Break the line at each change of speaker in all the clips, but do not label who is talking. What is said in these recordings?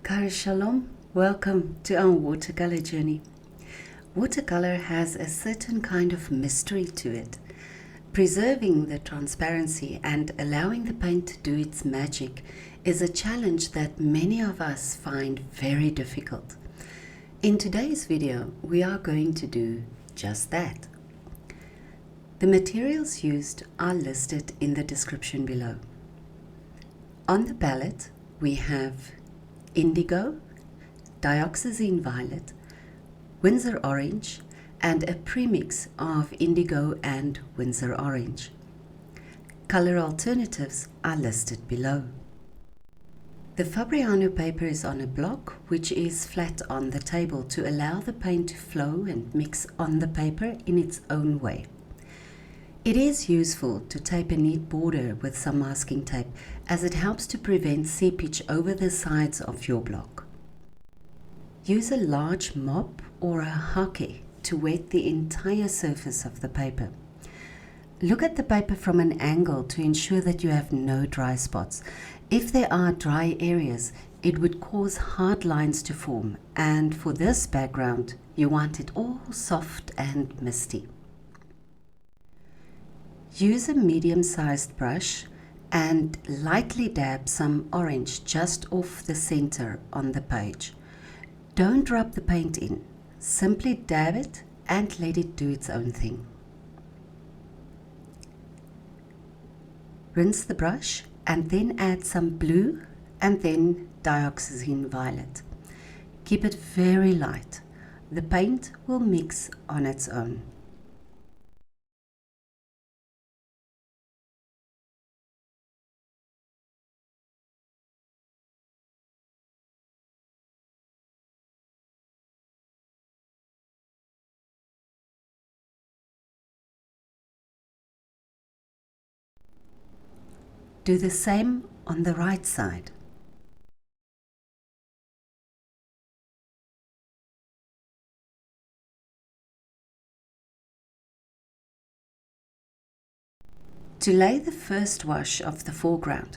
Kar Shalom, welcome to our watercolor journey. Watercolor has a certain kind of mystery to it. Preserving the transparency and allowing the paint to do its magic is a challenge that many of us find very difficult. In today's video, we are going to do just that. The materials used are listed in the description below. On the palette, we have Indigo, Dioxazine Violet, Winsor Orange, and a premix of Indigo and Winsor Orange. Color alternatives are listed below. The Fabriano paper is on a block which is flat on the table to allow the paint to flow and mix on the paper in its own way. It is useful to tape a neat border with some masking tape as it helps to prevent seepage over the sides of your block. Use a large mop or a hake to wet the entire surface of the paper. Look at the paper from an angle to ensure that you have no dry spots. If there are dry areas, it would cause hard lines to form, and for this background, you want it all soft and misty. Use a medium-sized brush and lightly dab some orange just off the center on the page. Don't rub the paint in, simply dab it and let it do its own thing. Rinse the brush and then add some blue and then dioxazine violet. Keep it very light. The paint will mix on its own. Do the same on the right side. To lay the first wash of the foreground,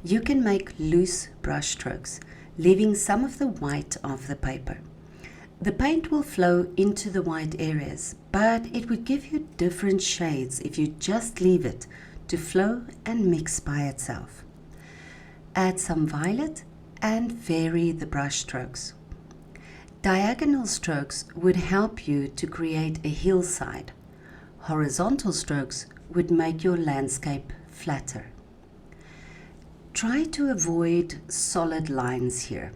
you can make loose brush strokes, leaving some of the white of the paper. The paint will flow into the white areas, but it would give you different shades if you just leave it to flow and mix by itself. Add some violet and vary the brush strokes. Diagonal strokes would help you to create a hillside. Horizontal strokes would make your landscape flatter. Try to avoid solid lines here.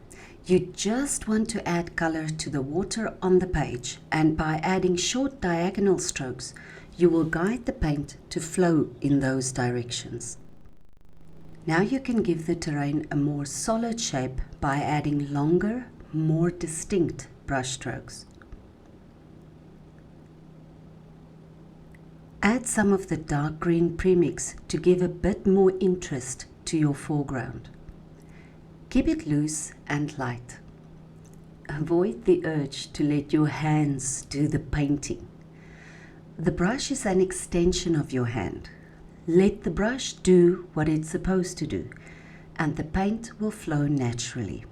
You just want to add color to the water on the page, and by adding short diagonal strokes, you will guide the paint to flow in those directions. Now you can give the terrain a more solid shape by adding longer, more distinct brush strokes. Add some of the dark green premix to give a bit more interest to your foreground. Keep it loose and light. Avoid the urge to let your hands do the painting. The brush is an extension of your hand. Let the brush do what it's supposed to do, and the paint will flow naturally.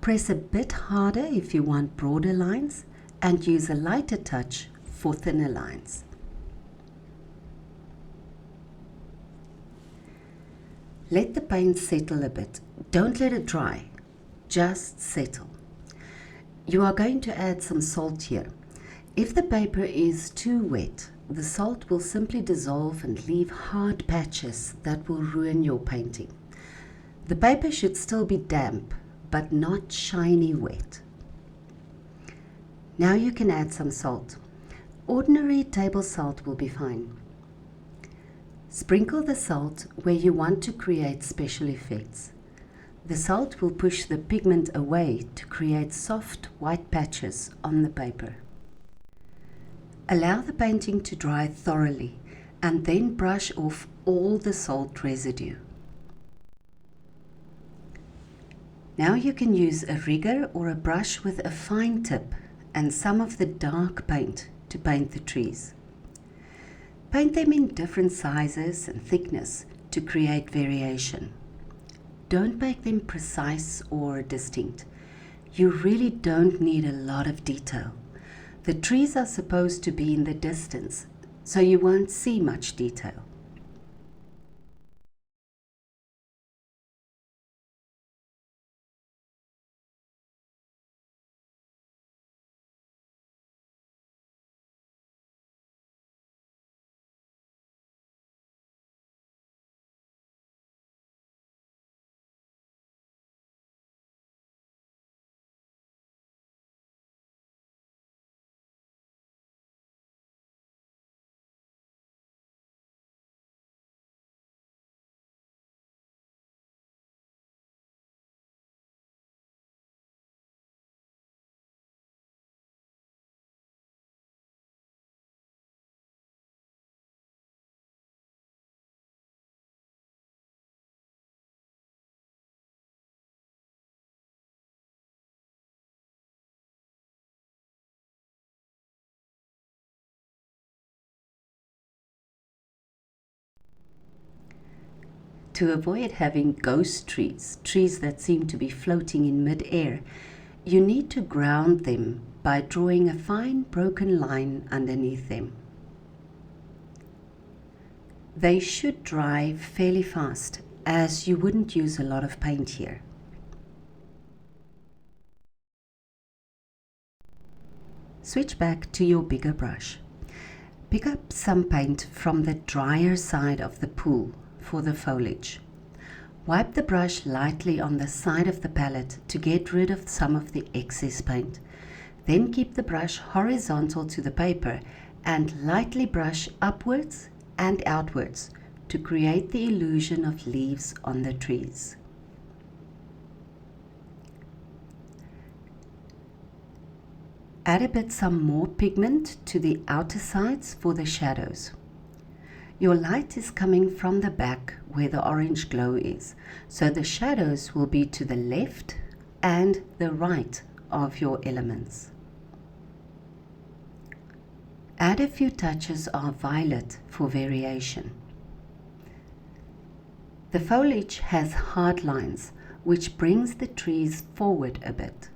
Press a bit harder if you want broader lines, and use a lighter touch for thinner lines. Let the paint settle a bit. Don't let it dry, just settle. You are going to add some salt here. If the paper is too wet, the salt will simply dissolve and leave hard patches that will ruin your painting. The paper should still be damp, but not shiny wet. Now you can add some salt. Ordinary table salt will be fine. Sprinkle the salt where you want to create special effects. The salt will push the pigment away to create soft white patches on the paper. Allow the painting to dry thoroughly and then brush off all the salt residue. Now you can use a rigger or a brush with a fine tip and some of the dark paint to paint the trees. Paint them in different sizes and thickness to create variation. don't make them precise or distinct. You really don't need a lot of detail. The trees are supposed to be in the distance, so you won't see much detail. To avoid having ghost trees, trees that seem to be floating in mid-air, you need to ground them by drawing a fine broken line underneath them. They should dry fairly fast, as you wouldn't use a lot of paint here. Switch back to your bigger brush. Pick up some paint from the drier side of the pool for the foliage. Wipe the brush lightly on the side of the palette to get rid of some of the excess paint. Then keep the brush horizontal to the paper and lightly brush upwards and outwards to create the illusion of leaves on the trees. Add a bit some more pigment to the outer sides for the shadows. Your light is coming from the back where the orange glow is, so the shadows will be to the left and the right of your elements. Add a few touches of violet for variation. The foliage has hard lines, which brings the trees forward a bit.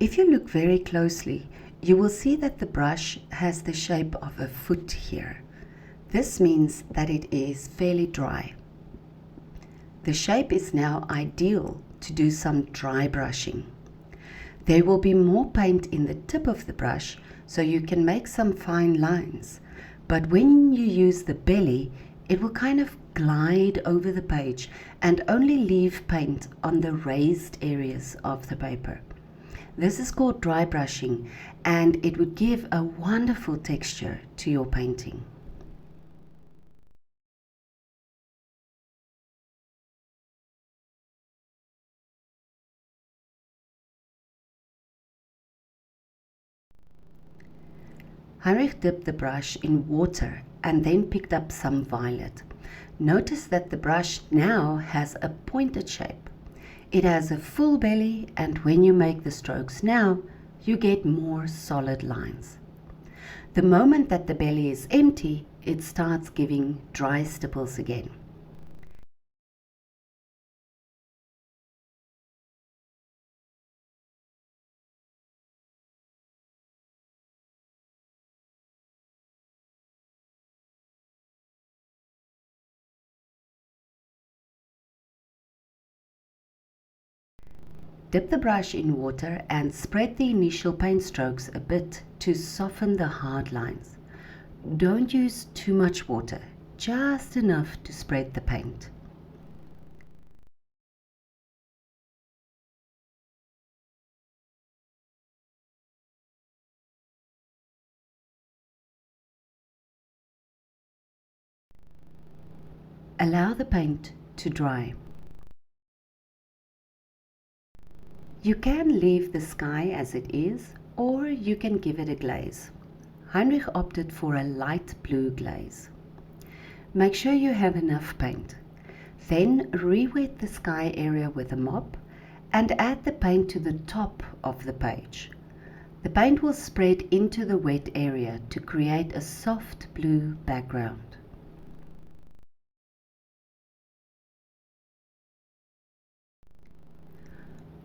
If you look very closely, you will see that the brush has the shape of a foot here. This means that it is fairly dry. The shape is now ideal to do some dry brushing. There will be more paint in the tip of the brush, so you can make some fine lines. But when you use the belly, it will kind of glide over the page and only leave paint on the raised areas of the paper. This is called dry brushing, and it would give a wonderful texture to your painting. Heinrich dipped the brush in water and then picked up some violet. Notice that the brush now has a pointed shape. It has a full belly, and when you make the strokes now, you get more solid lines. The moment that the belly is empty, it starts giving dry stipples again. Dip the brush in water and spread the initial paint strokes a bit to soften the hard lines. Don't use too much water, just enough to spread the paint. Allow the paint to dry. You can leave the sky as it is, or you can give it a glaze. Heinrich opted for a light blue glaze. Make sure you have enough paint. Then re-wet the sky area with a mop and add the paint to the top of the page. The paint will spread into the wet area to create a soft blue background.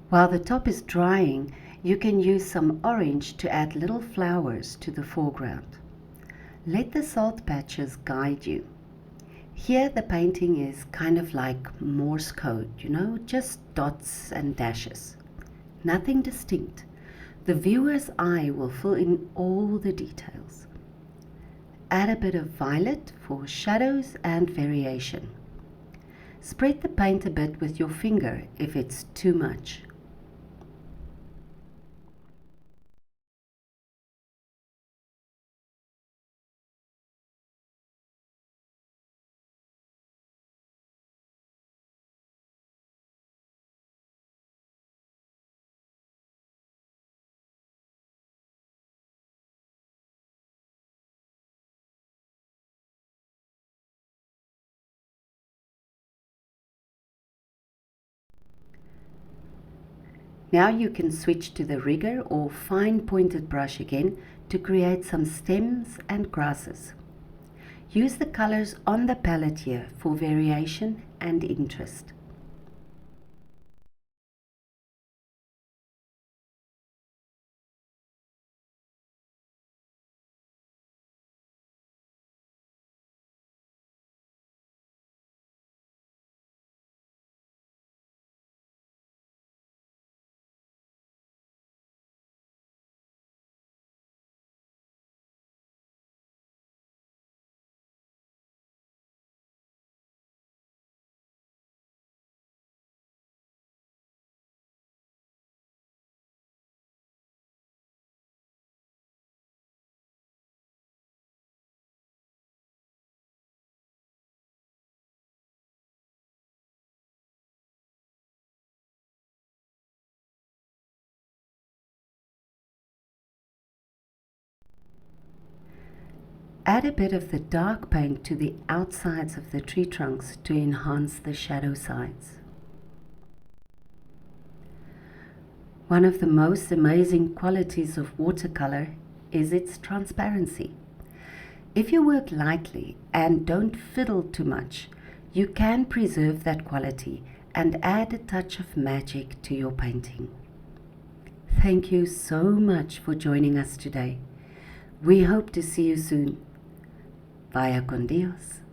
While the top is drying, you can use some orange to add little flowers to the foreground. Let the salt patches guide you. Here the painting is kind of like Morse code, just dots and dashes. Nothing distinct. The viewer's eye will fill in all the details. Add a bit of violet for shadows and variation. Spread the paint a bit with your finger if it's too much. Now you can switch to the Rigger or fine pointed brush again to create some stems and grasses. Use the colors on the palette here for variation and interest. Add a bit of the dark paint to the outsides of the tree trunks to enhance the shadow sides. One of the most amazing qualities of watercolor is its transparency. If you work lightly and don't fiddle too much, you can preserve that quality and add a touch of magic to your painting. Thank you so much for joining us today. We hope to see you soon. Vaya con Dios.